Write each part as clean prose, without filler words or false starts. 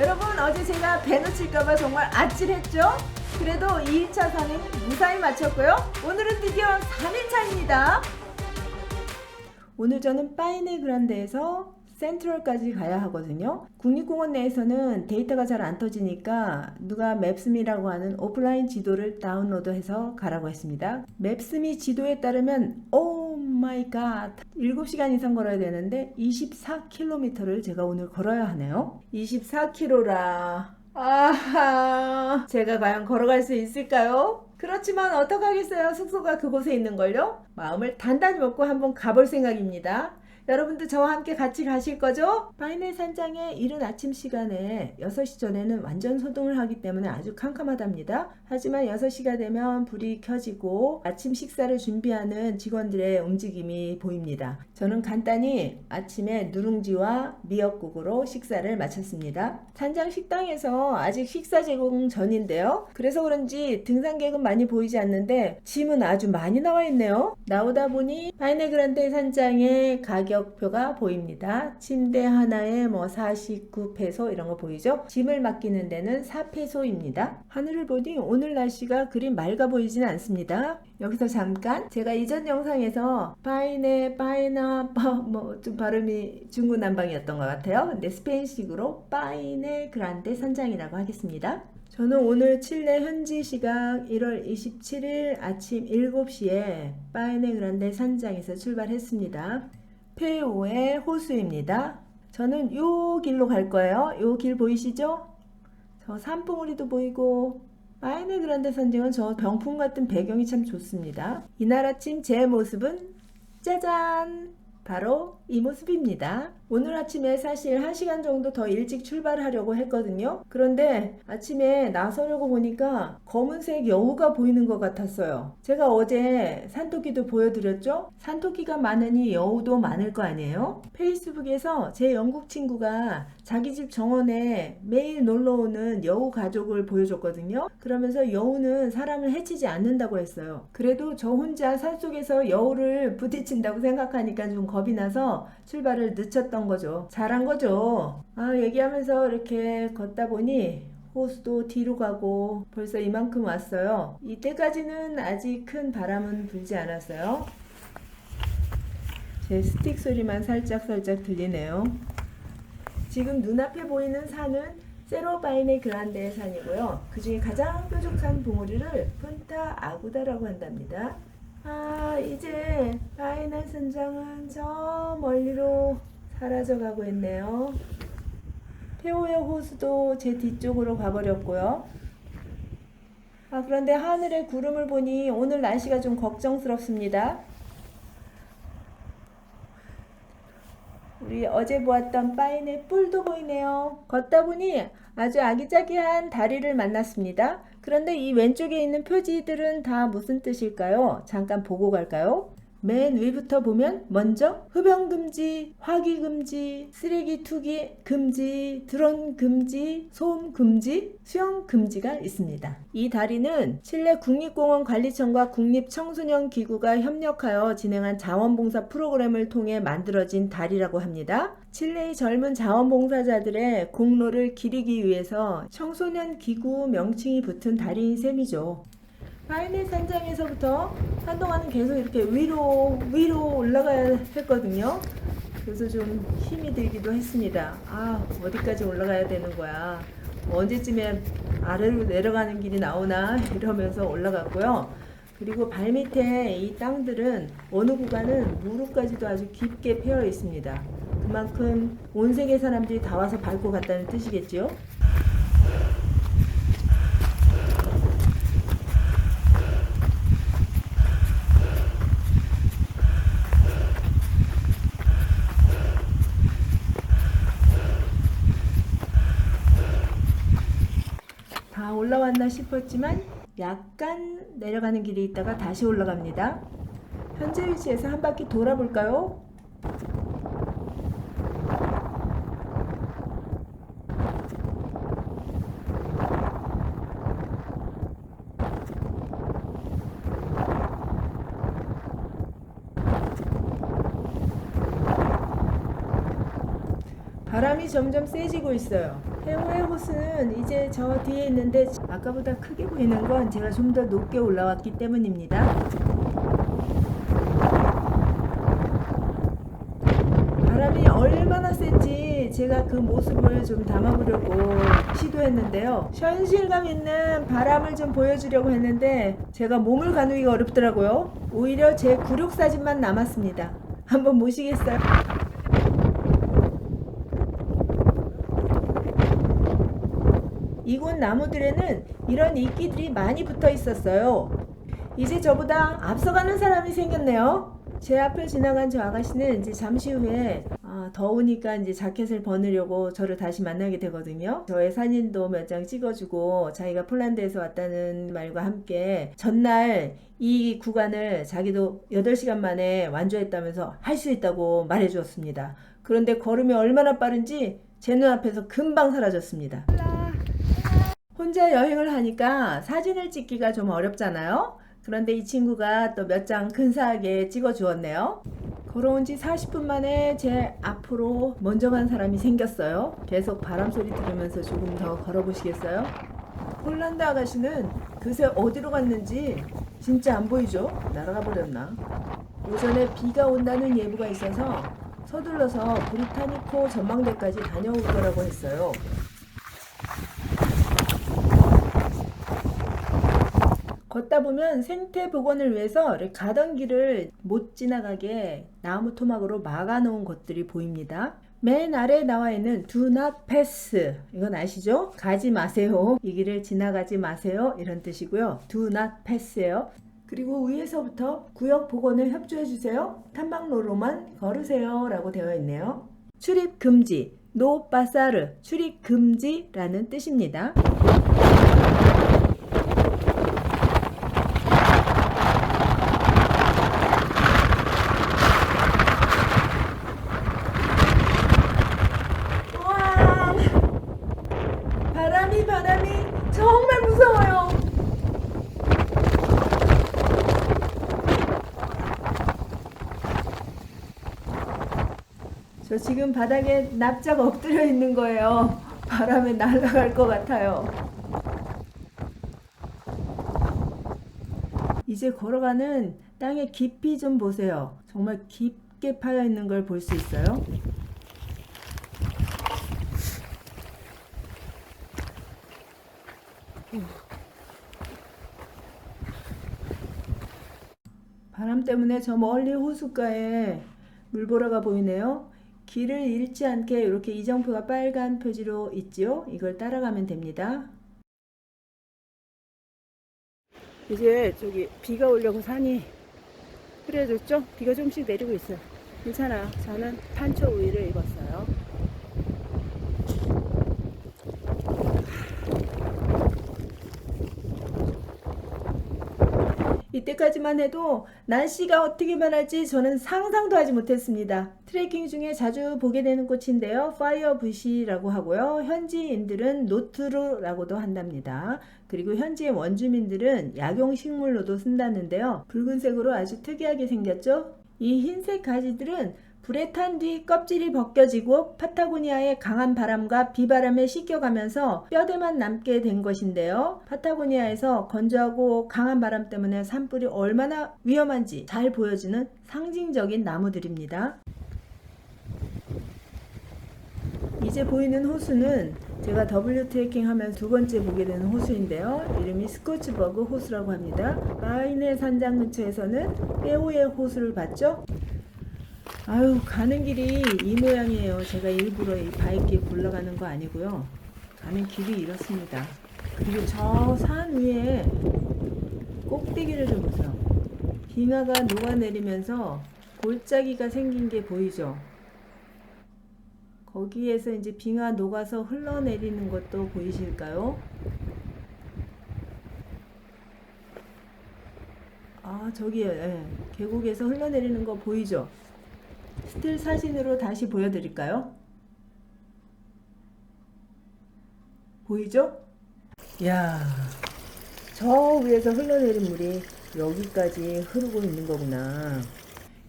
여러분, 어제 제가 배 놓칠까봐 정말 아찔했죠? 그래도 2일차 산행 무사히 마쳤고요. 오늘은 드디어 3일차입니다. 오늘 저는 파이네 그란데에서 센트럴까지 가야 하거든요. 국립공원 내에서는 데이터가 잘 안 터지니까 누가 맵스미라고 하는 오프라인 지도를 다운로드해서 가라고 했습니다. 맵스미 지도에 따르면 오 마이 갓 7시간 이상 걸어야 되는데 24km를 제가 오늘 걸어야 하네요. 24km라 아하, 제가 과연 걸어갈 수 있을까요? 그렇지만 어떡하겠어요. 숙소가 그곳에 있는걸요. 마음을 단단히 먹고 한번 가볼 생각입니다. 여러분도 저와 함께 같이 가실 거죠? 파이네 산장에 이른 아침 시간에 6시 전에는 완전 소등을 하기 때문에 아주 캄캄하답니다. 하지만 6시가 되면 불이 켜지고 아침 식사를 준비하는 직원들의 움직임이 보입니다. 저는 간단히 아침에 누룽지와 미역국으로 식사를 마쳤습니다. 산장 식당에서 아직 식사 제공 전인데요. 그래서 그런지 등산객은 많이 보이지 않는데 짐은 아주 많이 나와 있네요. 나오다 보니 파이네 그란데 산장의 가격표가 보입니다. 침대 하나에 49페소 이런 거 보이죠? 짐을 맡기는 데는 4페소입니다. 하늘을 보니 오늘 날씨가 그리 맑아 보이지는 않습니다. 여기서 잠깐 제가 이전 영상에서 좀 발음이 중구난방이었던 것 같아요. 근데 스페인식으로 파이네 그란데 산장이라고 하겠습니다. 저는 오늘 칠레 현지 시각 1월 27일 아침 7시에 파이네 그란데 산장에서 출발했습니다. 페오의 호수입니다. 저는 요 길로 갈 거예요. 요 길 보이시죠? 저 산봉우리도 보이고 파이네 그란데 산장은 저 병풍 같은 배경이 참 좋습니다. 이날 아침 제 모습은 짜잔! 바로 이 모습입니다. 오늘 아침에 사실 1시간 정도 더 일찍 출발하려고 했거든요. 그런데 아침에 나서려고 보니까 검은색 여우가 보이는 것 같았어요. 제가 어제 산토끼도 보여드렸죠? 산토끼가 많으니 여우도 많을 거 아니에요? 페이스북에서 제 영국 친구가 자기 집 정원에 매일 놀러오는 여우 가족을 보여줬거든요. 그러면서 여우는 사람을 해치지 않는다고 했어요. 그래도 저 혼자 산속에서 여우를 부딪힌다고 생각하니까 좀 겁이 나서 출발을 늦췄던 거죠. 잘한 거죠. 얘기하면서 이렇게 걷다 보니 호수도 뒤로 가고 벌써 이만큼 왔어요. 이때까지는 아직 큰 바람은 불지 않았어요. 제 스틱 소리만 살짝 들리네요. 지금 눈앞에 보이는 산은 세로 파이네 그란데 산이고요. 그 중에 가장 뾰족한 봉우리를 푼타 아구다라고 한답니다. 이제 파이네 산장은 저 멀리로 사라져 가고 있네요. 페오의 호수도 제 뒤쪽으로 가버렸고요. 그런데 하늘에 구름을 보니 오늘 날씨가 좀 걱정스럽습니다. 우리 어제 보았던 파이네 뿔도 보이네요. 걷다 보니 아주 아기자기한 다리를 만났습니다. 그런데 이 왼쪽에 있는 표지들은 다 무슨 뜻일까요? 잠깐 보고 갈까요? 맨 위부터 보면 먼저 흡연 금지, 화기 금지, 쓰레기 투기 금지, 드론 금지, 소음 금지, 수영 금지가 있습니다. 이 다리는 칠레 국립공원 관리청과 국립청소년 기구가 협력하여 진행한 자원봉사 프로그램을 통해 만들어진 다리라고 합니다. 칠레의 젊은 자원봉사자들의 공로를 기리기 위해서 청소년 기구 명칭이 붙은 다리인 셈이죠. 파이네 산장에서부터 한동안은 계속 이렇게 위로 올라가야 했거든요. 그래서 좀 힘이 들기도 했습니다. 어디까지 올라가야 되는 거야. 언제쯤에 아래로 내려가는 길이 나오나 이러면서 올라갔고요. 그리고 발밑에 이 땅들은 어느 구간은 무릎까지도 아주 깊게 패여 있습니다. 그만큼 온 세계 사람들이 다 와서 밟고 갔다는 뜻이겠죠. 다 올라왔나 싶었지만 약간 내려가는 길이 있다가 다시 올라갑니다. 현재 위치에서 한 바퀴 돌아볼까요? 바람이 점점 세지고 있어요. 해오의 호수는 이제 저 뒤에 있는데 아까보다 크게 보이는 건 제가 좀 더 높게 올라왔기 때문입니다. 바람이 얼마나 센지 제가 그 모습을 좀 담아보려고 시도했는데요. 현실감 있는 바람을 좀 보여주려고 했는데 제가 몸을 가누기가 어렵더라고요. 오히려 제 굴욕 사진만 남았습니다. 한번 보시겠어요? 이곳 나무들에는 이런 이끼들이 많이 붙어 있었어요. 이제 저보다 앞서가는 사람이 생겼네요. 제 앞을 지나간 저 아가씨는 이제 잠시 후에 더우니까 이제 자켓을 벗으려고 저를 다시 만나게 되거든요. 저의 사진도 몇 장 찍어주고 자기가 폴란드에서 왔다는 말과 함께 전날 이 구간을 자기도 8시간 만에 완주했다면서 할 수 있다고 말해 주었습니다. 그런데 걸음이 얼마나 빠른지 제 눈앞에서 금방 사라졌습니다. 혼자 여행을 하니까 사진을 찍기가 좀 어렵잖아요. 그런데 이 친구가 또 몇 장 근사하게 찍어 주었네요. 걸어온 지 40분 만에 제 앞으로 먼저 간 사람이 생겼어요. 계속 바람 소리 들으면서 조금 더 걸어 보시겠어요? 폴란드 아가씨는 그새 어디로 갔는지 진짜 안 보이죠? 날아가 버렸나? 오전에 비가 온다는 예보가 있어서 서둘러서 브리타니코 전망대까지 다녀올 거라고 했어요. 걷다 보면 생태 복원을 위해서 가던 길을 못 지나가게 나무 토막으로 막아 놓은 것들이 보입니다. 맨 아래에 나와 있는 Do not pass, 이건 아시죠? 가지 마세요. 이 길을 지나가지 마세요. 이런 뜻이고요. Do not pass예요. 그리고 위에서부터 구역 복원을 협조해 주세요. 탐방로로만 걸으세요 라고 되어 있네요. 출입 금지, no pasar, 출입 금지라는 뜻입니다. 바람이 정말 무서워요. 저 지금 바닥에 납작 엎드려 있는 거예요. 바람에 날아갈 것 같아요. 이제 걸어가는 땅의 깊이 좀 보세요. 정말 깊게 파여 있는 걸 볼 수 있어요. 바람 때문에 저 멀리 호숫가에 물보라가 보이네요. 길을 잃지 않게 이렇게 이정표가 빨간 표지로 있지요. 이걸 따라가면 됩니다. 이제 저기 비가 오려고 산이 흐려졌죠? 비가 조금씩 내리고 있어요. 괜찮아요. 저는 판초 우위를 입었어요. 이때까지만 해도 날씨가 어떻게 변할지 저는 상상도 하지 못했습니다. 트레킹 중에 자주 보게 되는 꽃인데요. 파이어부시라고 하고요. 현지인들은 노트루라고도 한답니다. 그리고 현지의 원주민들은 약용식물로도 쓴다는데요. 붉은색으로 아주 특이하게 생겼죠? 이 흰색 가지들은 불에 탄 뒤 껍질이 벗겨지고 파타고니아의 강한 바람과 비바람에 씻겨가면서 뼈대만 남게 된 것인데요. 파타고니아에서 건조하고 강한 바람 때문에 산불이 얼마나 위험한지 잘 보여주는 상징적인 나무들입니다. 이제 보이는 호수는 제가 W 트레킹 하면서 두 번째 보게 되는 호수인데요. 이름이 스코츠버그 호수라고 합니다. 바이네 산장 근처에서는 빼오의 호수를 봤죠? 아유, 가는 길이 이 모양이에요. 제가 일부러 이 바위길 굴러가는 거 아니고요. 가는 길이 이렇습니다. 그리고 저 산 위에 꼭대기를 좀 보세요. 빙하가 녹아내리면서 골짜기가 생긴 게 보이죠? 거기에서 이제 빙하 녹아서 흘러내리는 것도 보이실까요? 저기요. 예. 계곡에서 흘러내리는 거 보이죠? 스틸 사진으로 다시 보여드릴까요? 보이죠? 이야, 저 위에서 흘러내린 물이 여기까지 흐르고 있는 거구나.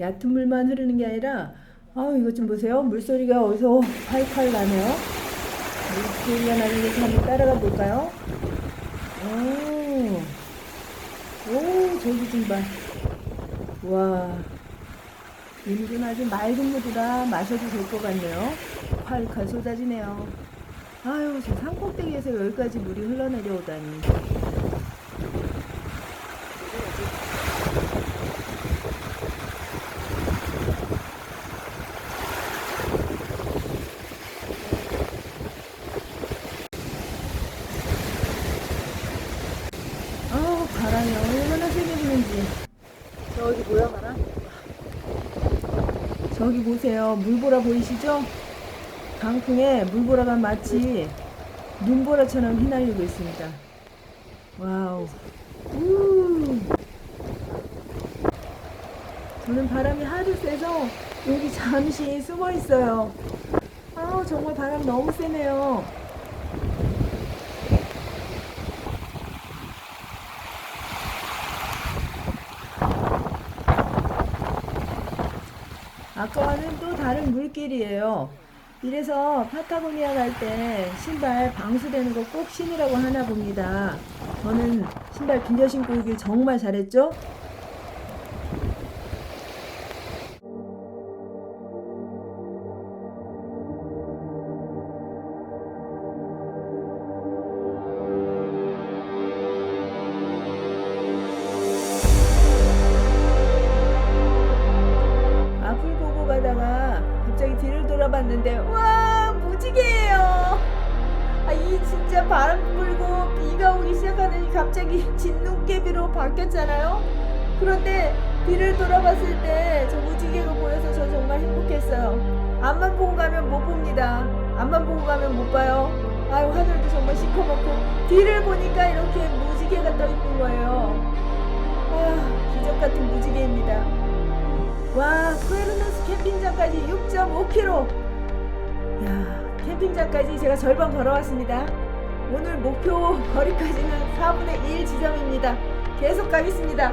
얕은 물만 흐르는 게 아니라 아, 이것 좀 보세요. 물소리가 어디서 활활 나네요. 물소리가 나는 게 한번 따라가 볼까요? 오, 저기 좀 봐. 와, 이 물은 아주 맑은 물이라 마셔도 될 것 같네요. 활활 쏟아지네요. 아유, 저 산꼭대기에서 여기까지 물이 흘러내려오다니. 아우, 바람이 얼마나 세게 부는지. 저기 뭐야, 바람? 저기 보세요. 물보라 보이시죠? 강풍에 물보라가 마치 눈보라처럼 휘날리고 있습니다. 와우. 저는 바람이 하도 세서 여기 잠시 숨어 있어요. 아우, 정말 바람 너무 세네요. 아까와는 또 다른 물길이에요. 이래서 파타고니아 갈 때 신발 방수되는 거 꼭 신으라고 하나 봅니다. 저는 신발 빌려 신고 오길 정말 잘했죠? 앞을 보고 가다가 갑자기 뒤를 돌아봤는데 와, 무지개예요. 아, 이 진짜 바람 불고 비가 오기 시작하더니 갑자기 진눈깨비로 바뀌었잖아요. 그런데 뒤를 돌아봤을 때 저 무지개가 보여서 저 정말 행복했어요. 앞만 보고 가면 못 봅니다. 앞만 보고 가면 못 봐요. 아유, 하늘도 정말 시커멓고 뒤를 보니까 이렇게 무지개가 떠 있는 거예요. 아, 기적 같은 무지개입니다. 와, 푸에르노스 캠핑장까지 6.5km. 야, 캠핑장까지 제가 절반 걸어왔습니다. 오늘 목표 거리까지는 4분의 1 지점입니다. 계속 가겠습니다.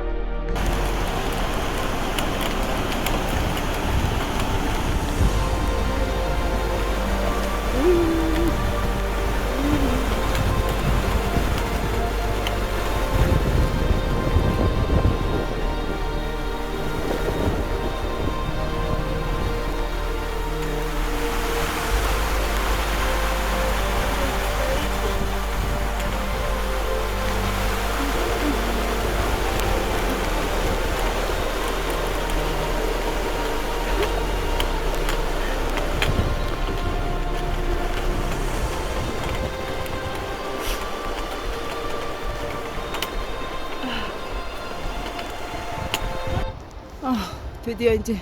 드디어 이제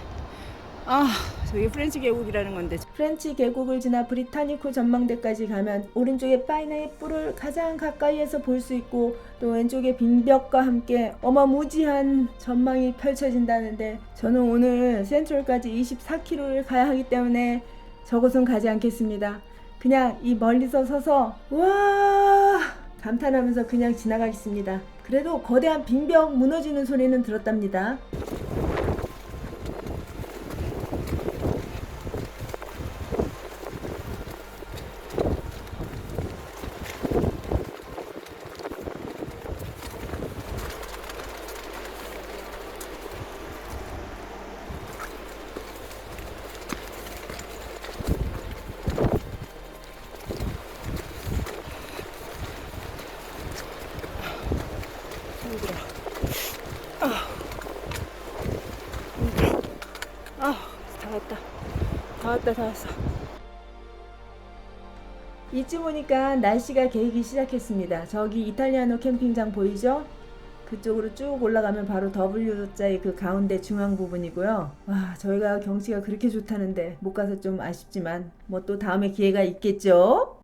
저기 프렌치 계곡이라는 건데, 프렌치 계곡을 지나 브리타니코 전망대까지 가면 오른쪽에 파이네의 뿔을 가장 가까이에서 볼 수 있고 또 왼쪽에 빙벽과 함께 어마무지한 전망이 펼쳐진다는데, 저는 오늘 센트럴까지 24km를 가야 하기 때문에 저곳은 가지 않겠습니다. 그냥 이 멀리서 서서 와 감탄하면서 그냥 지나가겠습니다. 그래도 거대한 빙벽 무너지는 소리는 들었답니다. 다 왔어. 이쯤 오니까 날씨가 개이기 시작했습니다. 저기 이탈리아노 캠핑장 보이죠? 그쪽으로 쭉 올라가면 바로 W자의 그 가운데 중앙 부분이고요. 와, 저희가 경치가 그렇게 좋다는데 못 가서 좀 아쉽지만 뭐 또 다음에 기회가 있겠죠?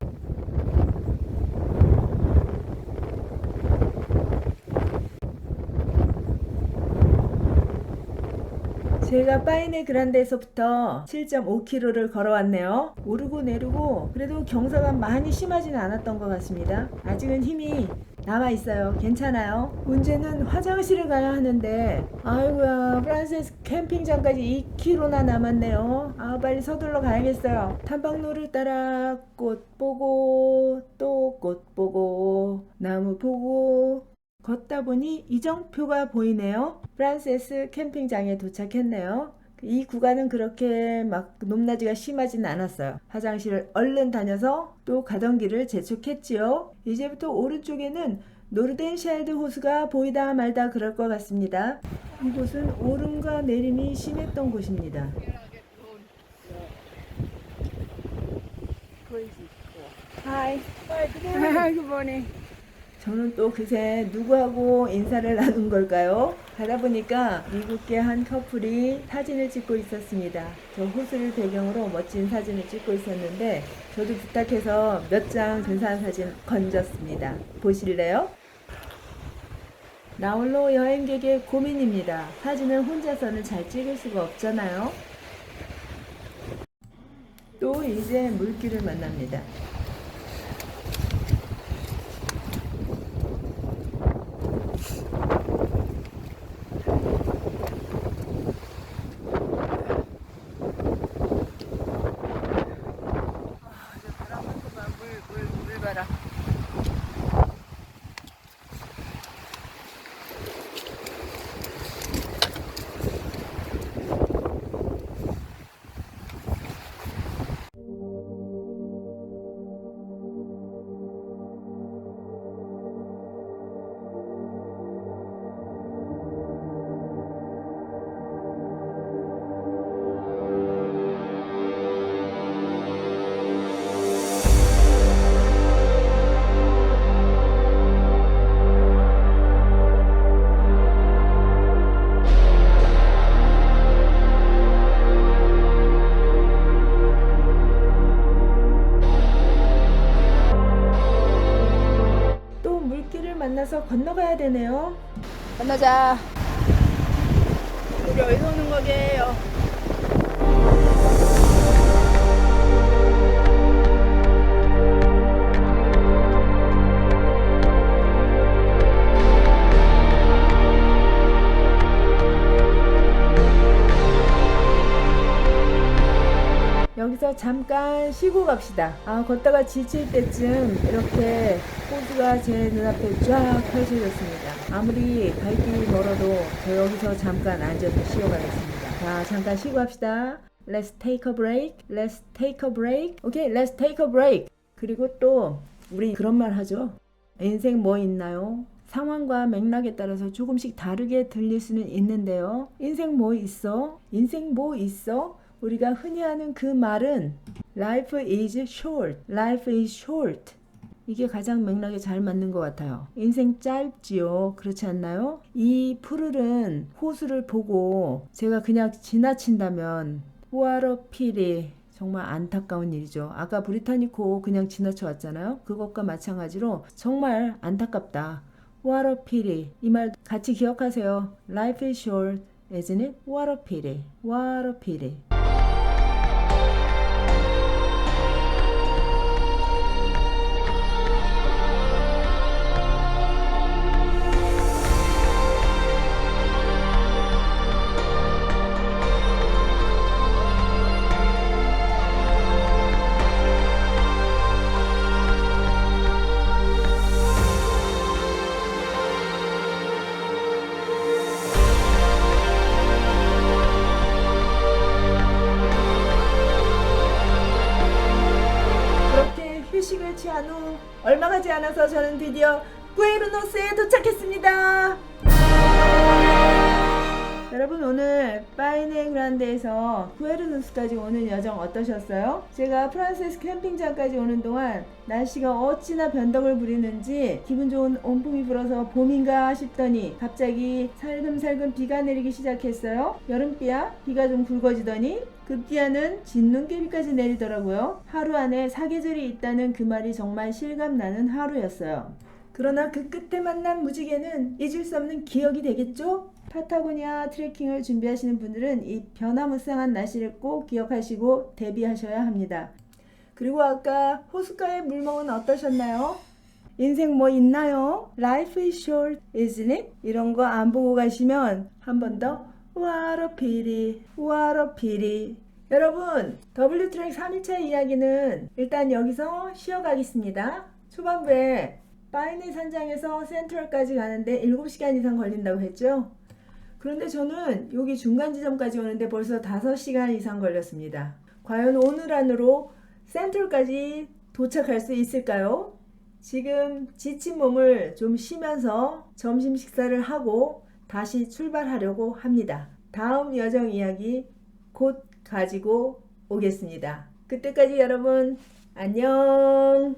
제가 파이네 그란데에서부터 7.5km를 걸어왔네요. 오르고 내리고 그래도 경사가 많이 심하지는 않았던 것 같습니다. 아직은 힘이 남아있어요. 괜찮아요. 문제는 화장실을 가야 하는데 아이고야, 프란세스 캠핑장까지 2km나 남았네요. 빨리 서둘러 가야겠어요. 탐방로를 따라 꽃 보고 또 꽃 보고 나무 보고 걷다 보니 이정표가 보이네요. 프란세스 캠핑장에 도착했네요. 이 구간은 그렇게 막 높낮이가 심하진 않았어요. 화장실을 얼른 다녀서 또 가던 길을 재촉했지요. 이제부터 오른쪽에는 노르덴샬드 호수가 보이다 말다 그럴 것 같습니다. 이곳은 오름과 내림이 심했던 곳입니다. Hi. Good morning. 저는 또 그새 누구하고 인사를 나눈 걸까요? 가다 보니까 미국계 한 커플이 사진을 찍고 있었습니다. 저 호수를 배경으로 멋진 사진을 찍고 있었는데 저도 부탁해서 몇 장 근사한 사진 건졌습니다. 보실래요? 나홀로 여행객의 고민입니다. 사진을 혼자서는 잘 찍을 수가 없잖아요. 또 이제 물길을 만납니다. 물 봐라. 또 물길을 만나서 건너가야 되네요. 건너자. 우리 어디서 오는 거게요? 여기서 잠깐 쉬고 갑시다. 걷다가 지칠 때쯤 이렇게 호수가 제 눈앞에 쫙 펼쳐졌습니다. 아무리 갈 길이 멀어도 저 여기서 잠깐 앉아서 쉬어가겠습니다. 자, 잠깐 쉬고 갑시다. Let's take a break. Let's take a break. 오케이, let's take a break. 그리고 또 우리 그런 말 하죠. 인생 뭐 있나요? 상황과 맥락에 따라서 조금씩 다르게 들릴 수는 있는데요. 인생 뭐 있어? 인생 뭐 있어? 우리가 흔히 하는 그 말은 Life is short. Life is short. 이게 가장 맥락에 잘 맞는 것 같아요. 인생 짧지요. 그렇지 않나요? 이 푸르른 호수를 보고 제가 그냥 지나친다면 What a pity. 정말 안타까운 일이죠. 아까 브리타니코 그냥 지나쳐 왔잖아요. 그것과 마찬가지로 정말 안타깝다. What a pity. 이 말 같이 기억하세요. Life is short, isn't it? What a pity. What a pity. 휴식을 취한 후 얼마 가지 않아서 저는 드디어 부에노스에 도착했습니다. 여러분, 오늘 파이네 그란데에서 부에노스까지 오는 여정 어떠셨어요? 제가 프란세스 캠핑장까지 오는 동안 날씨가 어찌나 변덕을 부리는지 기분 좋은 온풍이 불어서 봄인가 싶더니 갑자기 살금살금 비가 내리기 시작했어요. 여름비야? 비가 좀 굵어지더니 급기야는 진눈깨비까지 내리더라고요. 하루 안에 사계절이 있다는 그 말이 정말 실감나는 하루였어요. 그러나 그 끝에 만난 무지개는 잊을 수 없는 기억이 되겠죠? 파타고니아 트레킹을 준비하시는 분들은 이 변화무쌍한 날씨를 꼭 기억하시고 대비하셔야 합니다. 그리고 아까 호숫가의 물멍은 어떠셨나요? 인생 뭐 있나요? Life is short, isn't it? 이런 거 안 보고 가시면 한 번 더 What a pity, what a pity. 여러분, W트랙 3일차 이야기는 일단 여기서 쉬어가겠습니다. 초반부에 파이네 산장에서 센트럴까지 가는데 7시간 이상 걸린다고 했죠? 그런데 저는 여기 중간 지점까지 오는데 벌써 5시간 이상 걸렸습니다. 과연 오늘 안으로 센트럴까지 도착할 수 있을까요? 지금 지친 몸을 좀 쉬면서 점심 식사를 하고 다시 출발하려고 합니다. 다음 여정 이야기 곧 가지고 오겠습니다. 그때까지 여러분 안녕.